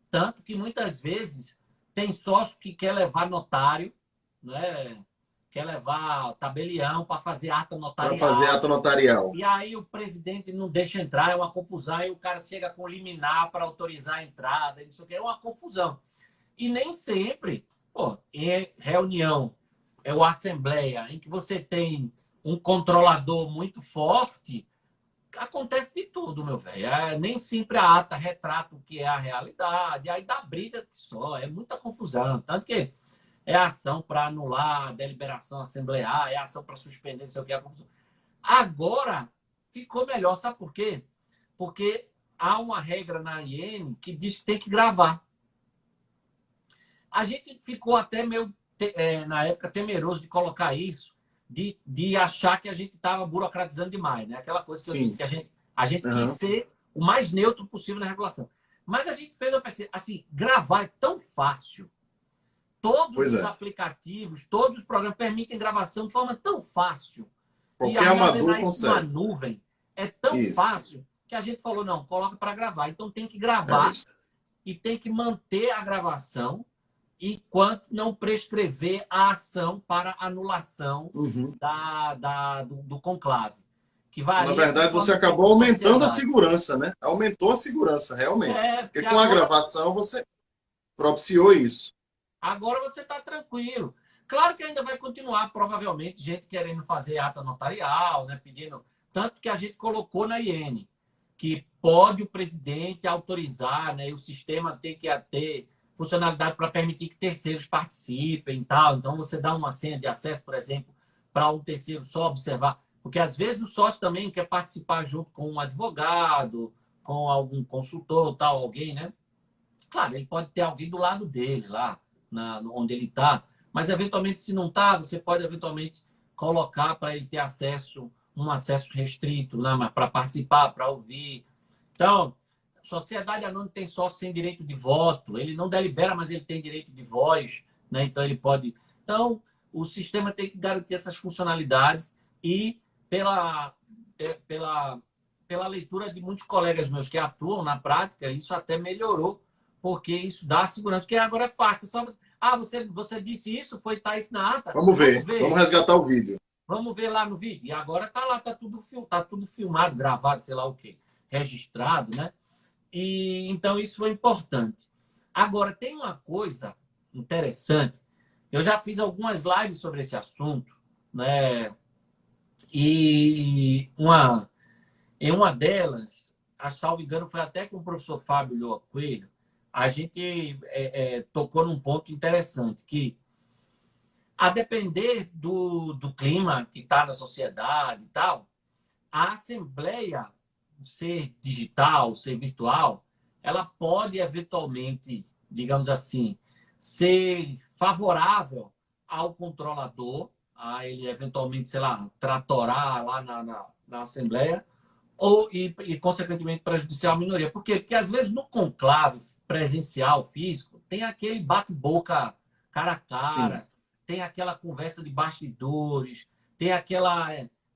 Tanto que muitas vezes tem sócio que quer levar notário, né? Quer levar tabelião para fazer ata Para fazer notarial. ata notarial. E aí o presidente não deixa entrar, é uma confusão, e o cara chega com liminar para autorizar a entrada, não sei o que, é uma confusão. E nem sempre, pô, em reunião, ou assembleia, em que você tem um controlador muito forte, acontece de tudo, meu velho. Nem sempre a ata retrata o que é a realidade, aí dá briga só, é muita confusão. Tanto que é ação para anular a deliberação assemblear, é ação para suspender, não sei o que. Agora ficou melhor, sabe por quê? Porque há uma regra na IN que diz que tem que gravar. A gente ficou até meio, na época, temeroso de colocar isso, de achar que a gente estava burocratizando demais, né? Aquela coisa que eu disse que a gente quis ser o mais neutro possível na regulação. Mas a gente fez, assim, gravar é tão fácil. Todos os aplicativos, todos os programas permitem gravação de forma tão fácil. Qualquer e amador armazenar isso consegue. numa nuvem é tão fácil que a gente falou, não, coloca para gravar. Então tem que gravar e tem que manter a gravação enquanto não prescrever a ação para anulação do conclave. Que Na verdade, você acabou aumentando a segurança, né? Aumentou a segurança, realmente. Porque com a gravação você propiciou isso. Agora você está tranquilo. Claro que ainda vai continuar, provavelmente, gente querendo fazer ata notarial, né? Pedindo. Tanto que a gente colocou na IN que pode o presidente autorizar, né? E o sistema tem que ter funcionalidade para permitir que terceiros participem e tal. Então, você dá uma senha de acesso, por exemplo, para um terceiro só observar. Porque, às vezes, o sócio também quer participar junto com um advogado, com algum consultor, tal, alguém, né? Claro, ele pode ter alguém do lado dele, lá, onde ele está. Mas, eventualmente, se não está, você pode, eventualmente, colocar para ele ter acesso, um acesso restrito, né? Para participar, para ouvir. Então, sociedade anônima tem sócio sem direito de voto. Ele não delibera, mas ele tem direito de voz, né? Então, ele pode... Então, o sistema tem que garantir essas funcionalidades e pela leitura de muitos colegas meus que atuam na prática, isso até melhorou, porque isso dá segurança. Porque agora é fácil. Só você disse isso, tá isso na ata? Vamos ver. Vamos resgatar o vídeo. Vamos ver lá no vídeo. E agora tá lá, tá tudo filmado, gravado, sei lá o quê, registrado, né? E então isso foi importante. Agora, tem uma coisa interessante. Eu já fiz algumas lives sobre esse assunto, né? E em uma delas, a salvo engano, foi até com o professor Fábio Lhoa Coelho, a gente tocou num ponto interessante, que a depender do clima que está na sociedade e tal, a assembleia, ser digital, ser virtual, ela pode eventualmente, digamos assim, ser favorável ao controlador, a ele eventualmente, sei lá, tratorar lá na assembleia, consequentemente, prejudicial à minoria. Por quê? Porque, às vezes, no conclave presencial, físico, tem aquele bate-boca cara a cara, sim, tem aquela conversa de bastidores, tem aquela,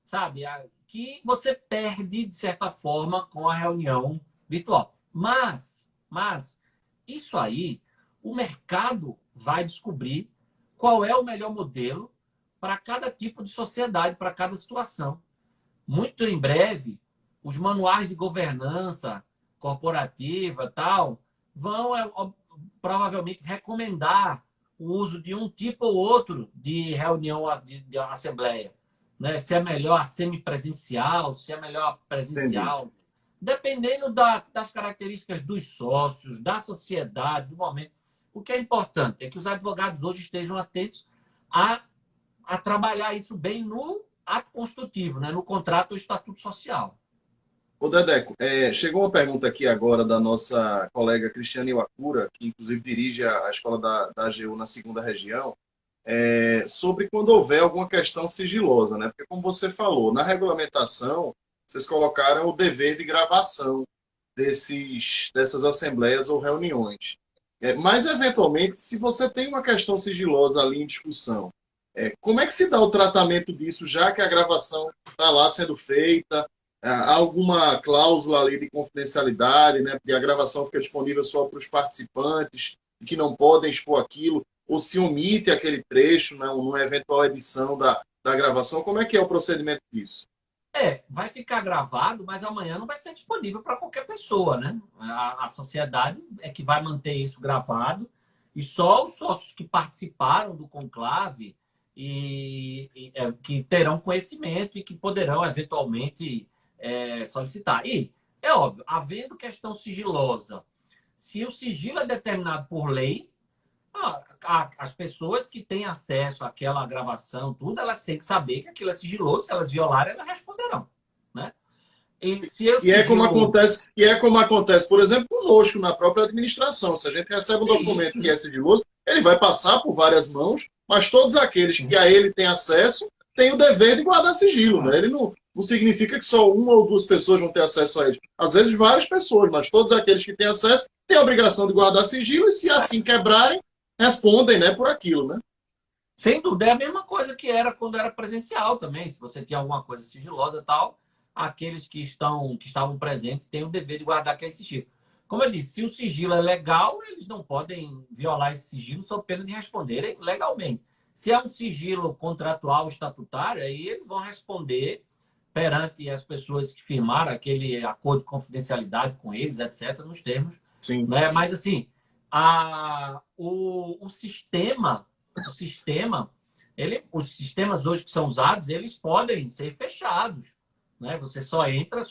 sabe, que você perde, de certa forma, com a reunião virtual. Mas isso aí, o mercado vai descobrir qual é o melhor modelo para cada tipo de sociedade, para cada situação. Muito em breve, os manuais de governança corporativa tal vão provavelmente recomendar o uso de um tipo ou outro de reunião de assembleia, né? Se é melhor a semipresencial, se é melhor a Entendi. presencial, dependendo das características dos sócios, da sociedade, do momento. O que é importante é que os advogados hoje estejam atentos a trabalhar isso bem no ato constitutivo, né? No contrato ou estatuto social. Ô, Dedeco, chegou uma pergunta aqui agora da nossa colega Cristiane Iwakura, que inclusive dirige a escola da AGU na segunda região, sobre quando houver alguma questão sigilosa, né? Porque, como você falou, na regulamentação, vocês colocaram o dever de gravação dessas assembleias ou reuniões. Mas, eventualmente, se você tem uma questão sigilosa ali em discussão, como é que se dá o tratamento disso, já que a gravação está lá sendo feita? Há alguma cláusula ali de confidencialidade, né? Porque a gravação fica disponível só para os participantes, que não podem expor aquilo, ou se omite aquele trecho, né, numa eventual edição da gravação. Como é que é o procedimento disso? Vai ficar gravado, mas amanhã não vai ser disponível para qualquer pessoa, né? A sociedade é que vai manter isso gravado e só os sócios que participaram do conclave que terão conhecimento e que poderão eventualmente solicitar. E é óbvio, havendo questão sigilosa, se o sigilo é determinado por lei, as pessoas que têm acesso àquela gravação, tudo, elas têm que saber que aquilo é sigiloso. Se elas violarem, elas responderão, né? E se o sigilo... como acontece, por exemplo, conosco na própria administração. Se a gente recebe um Sim, documento que sim. é sigiloso, ele vai passar por várias mãos, mas todos aqueles que a ele têm acesso têm o dever de guardar sigilo, né? Ele não significa que só uma ou duas pessoas vão ter acesso a ele. Às vezes, várias pessoas, mas todos aqueles que têm acesso têm a obrigação de guardar sigilo e, se assim quebrarem, respondem, né, por aquilo, né? Sem dúvida, é a mesma coisa que era quando era presencial também. Se você tinha alguma coisa sigilosa e tal, aqueles que estavam presentes têm o dever de guardar aquele sigilo. Como eu disse, se o sigilo é legal, eles não podem violar esse sigilo sob pena de responderem legalmente. Se é um sigilo contratual estatutário, aí eles vão responder perante as pessoas que firmaram aquele acordo de confidencialidade com eles, etc., nos termos. Sim. Né? Mas, assim, o sistema, os sistemas hoje que são usados, eles podem ser fechados. Né? Você só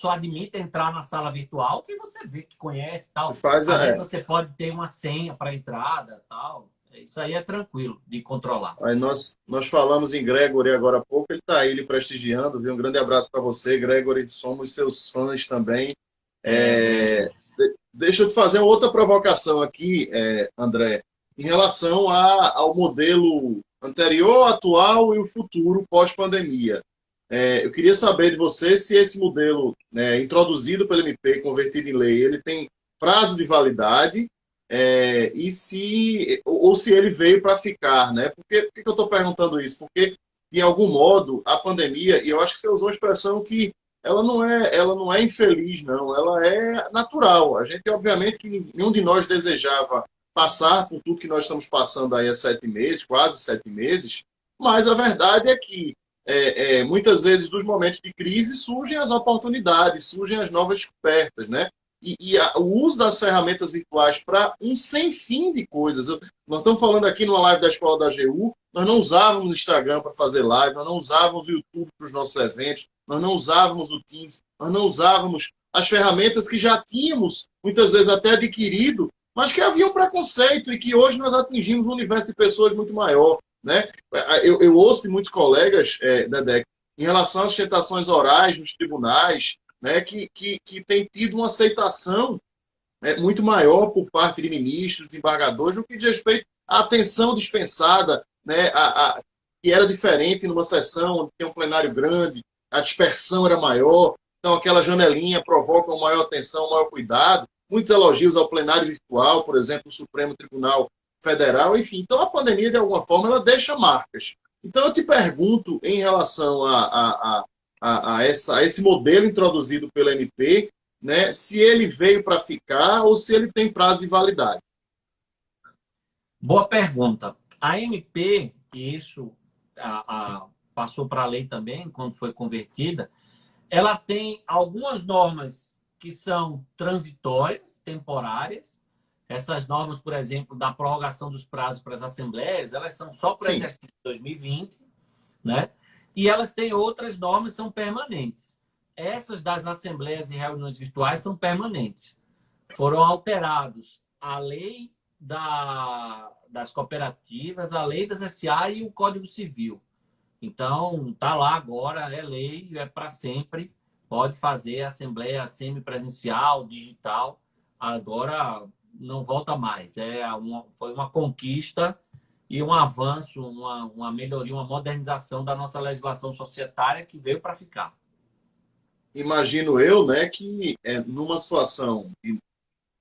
admite entrar na sala virtual que você vê que conhece Você tal. faz Às vezes você pode ter uma senha para entrada, tal. Isso aí é tranquilo de controlar. Aí nós falamos em Gregory agora há pouco, ele está aí lhe prestigiando, viu? Um grande abraço para você, Gregory, somos seus fãs também. Deixa eu te fazer uma outra provocação aqui, André, em relação ao modelo anterior, atual e o futuro pós-pandemia. Eu queria saber de você se esse modelo, né, introduzido pelo MP, convertido em lei, ele tem prazo de validade, ou se ele veio para ficar, né? Por que eu estou perguntando isso? Porque, de algum modo, a pandemia, e eu acho que você usou uma expressão que ela não é infeliz, não, ela é natural. A gente, obviamente, que nenhum de nós desejava passar por tudo que nós estamos passando aí há 7 meses, quase 7 meses, mas a verdade é que muitas vezes, dos momentos de crise, surgem as oportunidades, surgem as novas descobertas, né? O uso das ferramentas virtuais para um sem fim de coisas. Nós estamos falando aqui numa live da Escola da AGU, nós não usávamos o Instagram para fazer live, nós não usávamos o YouTube para os nossos eventos, nós não usávamos o Teams, nós não usávamos as ferramentas que já tínhamos, muitas vezes até adquirido, mas que havia um preconceito e que hoje nós atingimos um universo de pessoas muito maior. Né? Eu ouço de muitos colegas, Dedé, em relação às sustentações orais nos tribunais, né, que tem tido uma aceitação muito maior por parte de ministros, desembargadores, no que diz respeito à atenção dispensada, né, que era diferente numa sessão onde tem um plenário grande, a dispersão era maior, então aquela janelinha provoca uma maior atenção, um maior cuidado. Muitos elogios ao plenário virtual, por exemplo, o Supremo Tribunal Federal, enfim. Então a pandemia, de alguma forma, ela deixa marcas. Então eu te pergunto, em relação a esse modelo introduzido pelo MP, né, se ele veio para ficar ou se ele tem prazo de validade. Boa pergunta. A MP, e isso passou para a lei também, quando foi convertida, ela tem algumas normas que são transitórias, temporárias, Essas normas, por exemplo, da prorrogação dos prazos para as assembleias, elas são só para o Sim. exercício de 2020, né? E elas têm outras normas que são permanentes. Essas das assembleias e reuniões virtuais são permanentes. Foram alterados a lei das cooperativas, a lei das SA e o Código Civil. Então, está lá agora, é lei, é para sempre. Pode fazer assembleia semipresencial, digital. Agora não volta mais. Foi uma conquista e um avanço, uma melhoria, uma modernização da nossa legislação societária que veio para ficar. Imagino eu, né, que numa situação de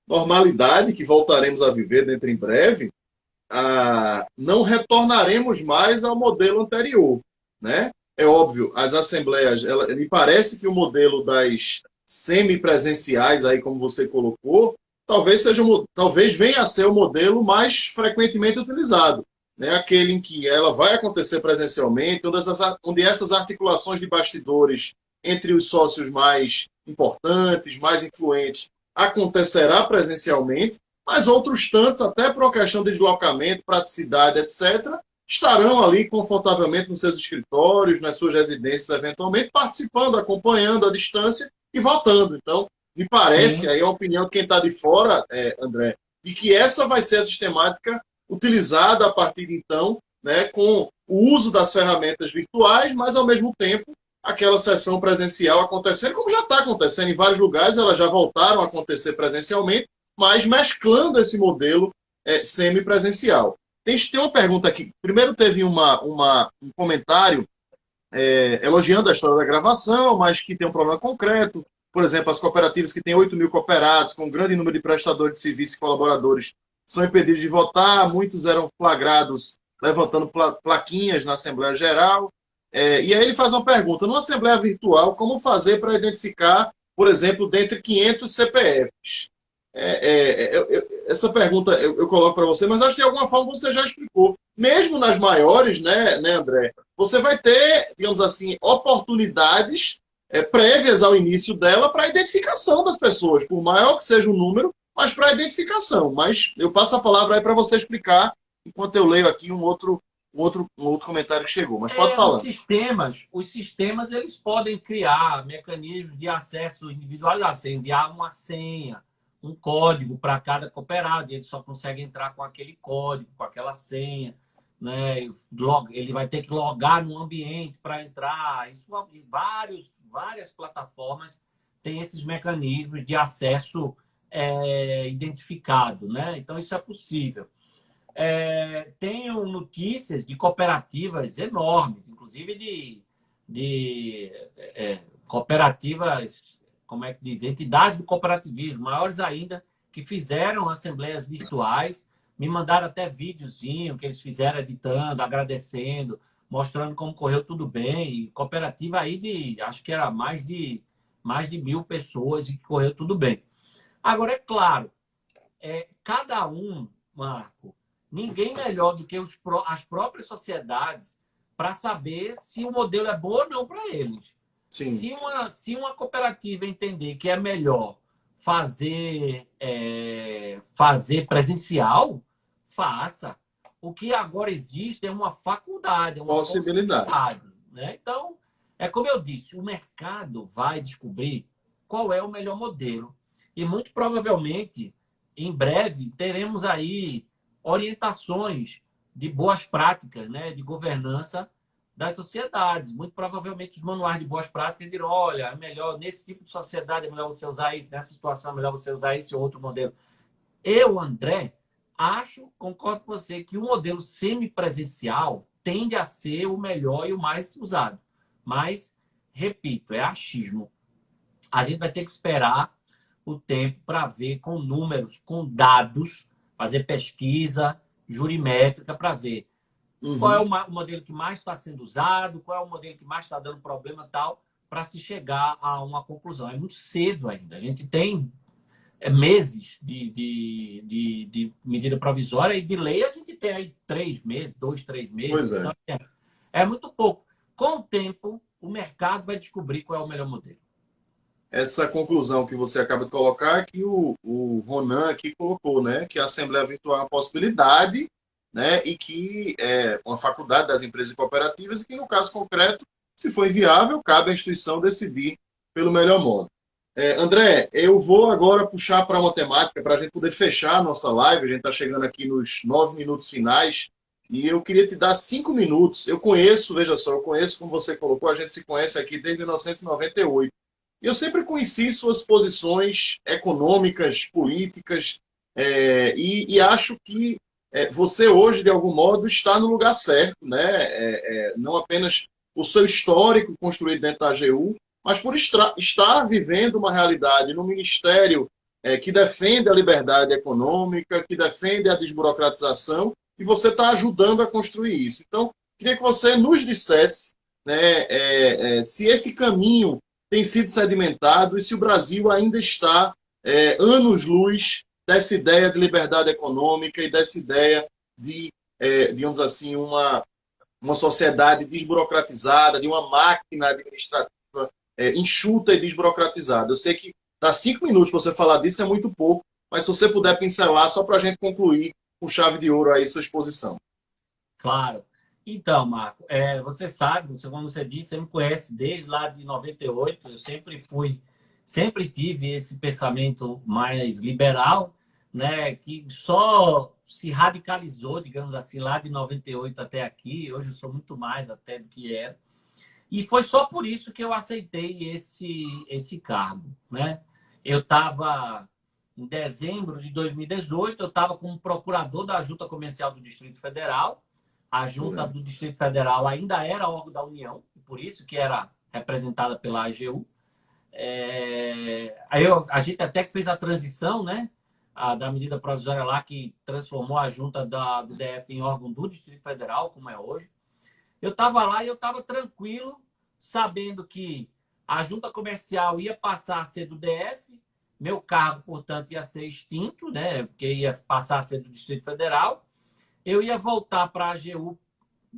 normalidade que voltaremos a viver dentro em breve, não retornaremos mais ao modelo anterior, né? É óbvio, as assembleias, me parece que o modelo das semipresenciais, aí como você colocou, talvez venha a ser o modelo mais frequentemente utilizado, né? Aquele em que ela vai acontecer presencialmente, onde essas articulações de bastidores entre os sócios mais importantes, mais influentes, acontecerá presencialmente, mas outros tantos, até por uma questão de deslocamento, praticidade, etc., estarão ali confortavelmente nos seus escritórios, nas suas residências, eventualmente, participando, acompanhando à distância e votando. Então, me parece, Sim. aí é a opinião de quem está de fora, André, de que essa vai ser a sistemática utilizada a partir de então, né, com o uso das ferramentas virtuais, mas, ao mesmo tempo, aquela sessão presencial acontecendo, como já está acontecendo em vários lugares, elas já voltaram a acontecer presencialmente, mas mesclando esse modelo semipresencial. Tem uma pergunta aqui. Primeiro teve um comentário elogiando a história da gravação, mas que tem um problema concreto. Por exemplo, as cooperativas que têm 8.000 cooperados, com um grande número de prestadores de serviço e colaboradores, são impedidos de votar. Muitos eram flagrados levantando plaquinhas na Assembleia Geral. E aí ele faz uma pergunta. Numa Assembleia Virtual, como fazer para identificar, por exemplo, dentre 500 CPFs? Essa pergunta eu coloco para você, mas acho que de alguma forma você já explicou. Mesmo nas maiores, né, André? Você vai ter, digamos assim, oportunidades prévias ao início dela para a identificação das pessoas, por maior que seja o número, mas para a identificação. Mas eu passo a palavra aí para você explicar, enquanto eu leio aqui um outro comentário que chegou. Mas pode falar. Os sistemas eles podem criar mecanismos de acesso individualizado. Você enviar uma senha, um código para cada cooperado, e ele só consegue entrar com aquele código, com aquela senha, né? Ele vai ter que logar no ambiente para entrar. Várias plataformas têm esses mecanismos de acesso identificado, né? Então isso é possível. Tenho notícias de cooperativas enormes, inclusive de cooperativas, como é que diz, entidades do cooperativismo, maiores ainda, que fizeram assembleias virtuais, me mandaram até videozinho que eles fizeram editando, agradecendo, mostrando como correu tudo bem. E cooperativa aí acho que era mais de 1.000 pessoas e que correu tudo bem. Agora, é claro, cada um, Marco, ninguém melhor do que as próprias sociedades para saber se o modelo é bom ou não para eles. Sim. Se uma cooperativa entender que é melhor fazer presencial, faça. O que agora existe é uma faculdade, é uma possibilidade, né? Então, é como eu disse, o mercado vai descobrir qual é o melhor modelo. E muito provavelmente, em breve, teremos aí orientações de boas práticas, né, de governança das sociedades. Muito provavelmente os manuais de boas práticas dirão, olha, é melhor, nesse tipo de sociedade é melhor você usar isso, nessa situação é melhor você usar esse ou outro modelo. Eu, André, concordo com você, que o modelo semipresencial tende a ser o melhor e o mais usado. Mas, repito, é achismo. A gente vai ter que esperar o tempo para ver com números, com dados, fazer pesquisa jurimétrica para ver qual é o modelo que mais está sendo usado, qual é o modelo que mais está dando problema tal, para se chegar a uma conclusão. É muito cedo ainda. A gente tem meses de medida provisória e de lei a gente tem aí 3 meses, 2, 3 meses. Pois então, é muito pouco. Com o tempo, o mercado vai descobrir qual é o melhor modelo. essa conclusão que você acaba de colocar, que o Ronan aqui colocou, né? Que a Assembleia Virtual é uma possibilidade, né? E que é uma faculdade das empresas e cooperativas, e que, no caso concreto, se for inviável, cabe à instituição decidir pelo melhor modo. André, eu vou agora puxar para uma temática para a gente poder fechar a nossa live. A gente está chegando aqui nos 9 minutos finais e eu queria te dar 5 minutos. Eu conheço, veja só, eu conheço, como você colocou, a gente se conhece aqui desde 1998. Eu sempre conheci suas posições econômicas, políticas, e acho que você hoje, de algum modo, está no lugar certo, né? Não apenas o seu histórico construído dentro da AGU, mas por estar vivendo uma realidade no ministério que defende a liberdade econômica, que defende a desburocratização, e você está ajudando a construir isso. Então, queria que você nos dissesse, né, se esse caminho tem sido sedimentado e se o Brasil ainda está anos-luz dessa ideia de liberdade econômica e dessa ideia de, digamos assim, uma sociedade desburocratizada, de uma máquina administrativa enxuta e desburocratizada. Eu sei que dá 5 minutos para você falar disso, é muito pouco, mas se você puder pincelar, só para a gente concluir com chave de ouro aí sua exposição. Claro. Então, Marco, você sabe, como você disse, você me conhece desde lá de 98, eu sempre tive esse pensamento mais liberal, né, que só se radicalizou, digamos assim, lá de 98 até aqui. Hoje eu sou muito mais até do que era. E foi só por isso que eu aceitei esse cargo, né? Eu estava, em dezembro de 2018, eu estava como procurador da Junta Comercial do Distrito Federal. A Junta do Distrito Federal ainda era órgão da União, por isso que era representada pela AGU. A gente até que fez a transição, né, da medida provisória lá, que transformou a Junta do DF em órgão do Distrito Federal, como é hoje. Eu estava lá e eu estava tranquilo, sabendo que a Junta Comercial ia passar a ser do DF, meu cargo, portanto, ia ser extinto, né, porque ia passar a ser do Distrito Federal. Eu ia voltar para a AGU,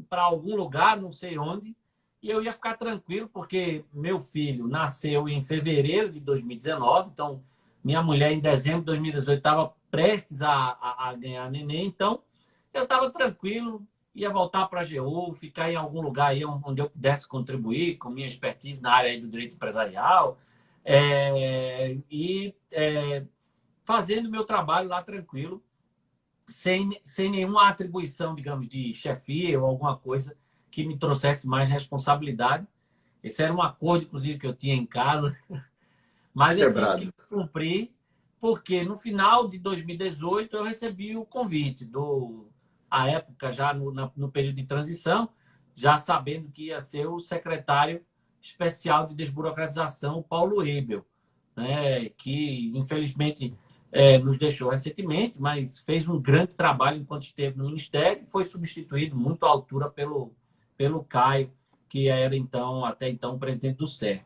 para algum lugar, não sei onde, e eu ia ficar tranquilo, porque meu filho nasceu em fevereiro de 2019, então minha mulher, em dezembro de 2018, estava prestes a ganhar neném, então eu estava tranquilo, ia voltar para a AGU, ficar em algum lugar aí onde eu pudesse contribuir com minha expertise na área aí do direito empresarial, fazendo meu trabalho lá tranquilo, sem nenhuma atribuição, digamos, de chefia ou alguma coisa que me trouxesse mais responsabilidade. Esse era um acordo, inclusive, que eu tinha em casa, mas eu tive que cumprir, porque no final de 2018 eu recebi o convite à época, já no período de transição, já sabendo que ia ser o secretário especial de desburocratização, Paulo Ebel, né, que, infelizmente, nos deixou recentemente, mas fez um grande trabalho enquanto esteve no Ministério e foi substituído muito à altura pelo Caio, que era até então o presidente do SERP.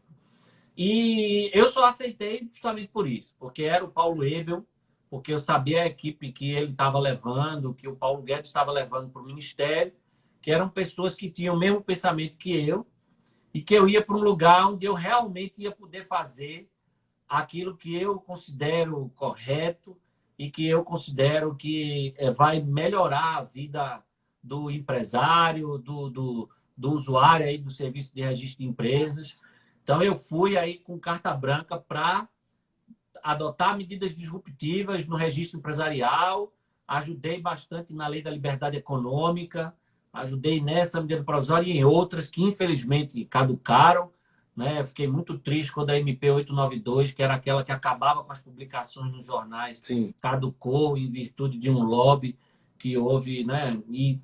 E eu só aceitei justamente por isso, porque era o Paulo Ebel, porque eu sabia a equipe que ele estava levando, que o Paulo Guedes estava levando para o Ministério, que eram pessoas que tinham o mesmo pensamento que eu e que eu ia para um lugar onde eu realmente ia poder fazer aquilo que eu considero correto e que eu considero que vai melhorar a vida do empresário, do usuário aí do serviço de registro de empresas. Então, eu fui aí com carta branca para adotar medidas disruptivas no registro empresarial, ajudei bastante na Lei da Liberdade Econômica, ajudei nessa medida provisória e em outras que, infelizmente, caducaram, né? Fiquei muito triste quando a MP 892, que era aquela que acabava com as publicações nos jornais, Sim, caducou em virtude de um lobby que houve, né? E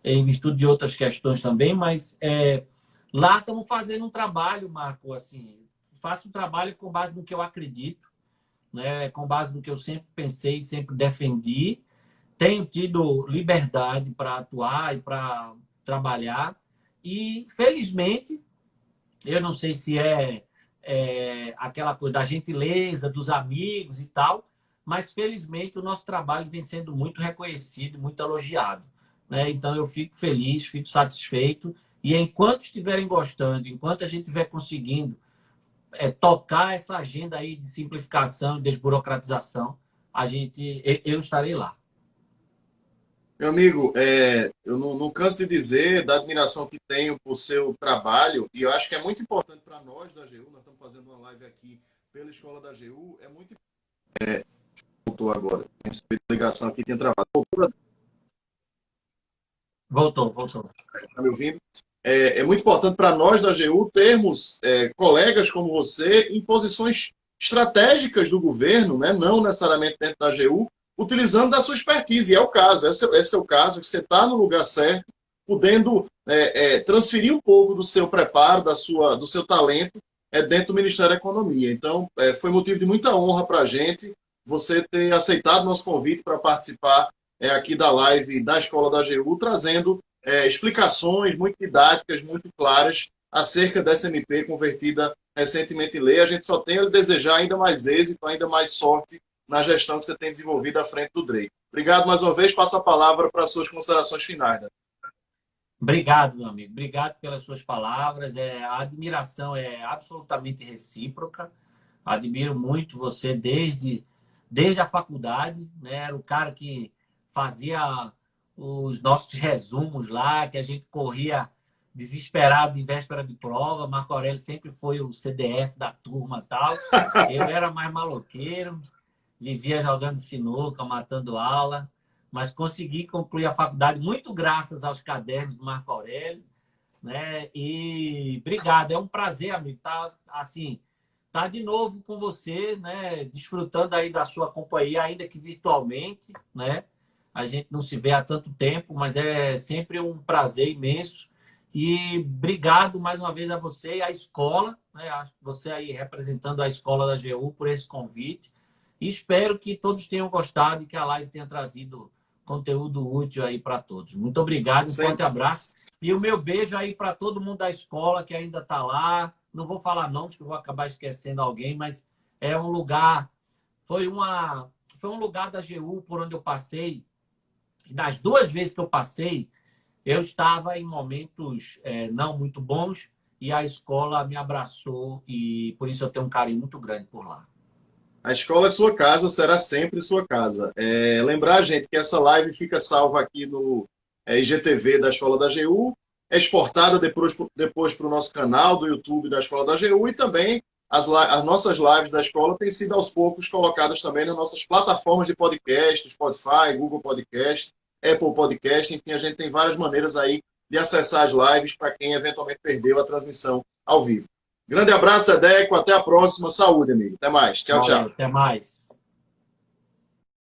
em virtude de outras questões também, mas lá estamos fazendo um trabalho, Marco, assim, faço um trabalho com base no que eu acredito, né? Com base no que eu sempre pensei, sempre defendi. Tenho tido liberdade para atuar e para trabalhar e, felizmente, eu não sei se aquela coisa da gentileza, dos amigos e tal, mas, felizmente, o nosso trabalho vem sendo muito reconhecido, muito elogiado, né? Então, eu fico feliz, fico satisfeito. E, enquanto estiverem gostando, enquanto a gente estiver conseguindo tocar essa agenda aí de simplificação e desburocratização, eu estarei lá. Meu amigo, eu não canso de dizer da admiração que tenho por seu trabalho, e eu acho que é muito importante para nós da AGU, nós estamos fazendo uma live aqui pela Escola da AGU, é muito importante. Voltou agora, recebi a ligação aqui, tinha travado. Voltou. Está me ouvindo? É muito importante para nós da AGU termos colegas como você em posições estratégicas do governo, né? Não necessariamente dentro da AGU, utilizando da sua expertise. E é o caso, esse é o caso, que você está no lugar certo, podendo transferir um pouco do seu preparo, do seu talento, dentro do Ministério da Economia. Então, foi motivo de muita honra para a gente você ter aceitado nosso convite para participar aqui da live da Escola da AGU, trazendo explicações muito didáticas, muito claras acerca dessa MP convertida recentemente em lei. A gente só tem a desejar ainda mais êxito, ainda mais sorte na gestão que você tem desenvolvido à frente do DREI. Obrigado mais uma vez. Passo a palavra para as suas considerações finais. Obrigado, meu amigo. Obrigado pelas suas palavras. A admiração é absolutamente recíproca. Admiro muito você desde a faculdade, né? Era o cara que fazia os nossos resumos lá, que a gente corria desesperado em véspera de prova. Marco Aurélio sempre foi o CDF da turma e tal. Eu era mais maloqueiro, vivia jogando sinuca, matando aula, mas consegui concluir a faculdade muito graças aos cadernos do Marco Aurélio, né? E obrigado, é um prazer, amigo, tá de novo com você, né? Desfrutando aí da sua companhia, ainda que virtualmente, né? A gente não se vê há tanto tempo, mas é sempre um prazer imenso. E obrigado mais uma vez a você e à escola, né? Você aí representando a escola da AGU por esse convite. E espero que todos tenham gostado e que a live tenha trazido conteúdo útil aí para todos. Muito obrigado, um forte abraço. E o meu beijo aí para todo mundo da escola que ainda está lá. Não vou falar nomes, que eu vou acabar esquecendo alguém, mas é um lugar, foi um lugar da AGU por onde eu passei. E das 2 vezes que eu passei, eu estava em momentos não muito bons e a escola me abraçou e por isso eu tenho um carinho muito grande por lá. A escola é sua casa, será sempre sua casa. Lembrar, gente, que essa live fica salva aqui no IGTV da Escola da AGU, é exportada depois para o nosso canal do YouTube da Escola da AGU e também as nossas lives da escola têm sido aos poucos colocadas também nas nossas plataformas de podcast, Spotify, Google Podcast, Apple Podcast, enfim, a gente tem várias maneiras aí de acessar as lives para quem eventualmente perdeu a transmissão ao vivo. Grande abraço, Tedeco. Até a próxima. Saúde, amigo. Até mais. Tchau, Valeu, tchau. até mais.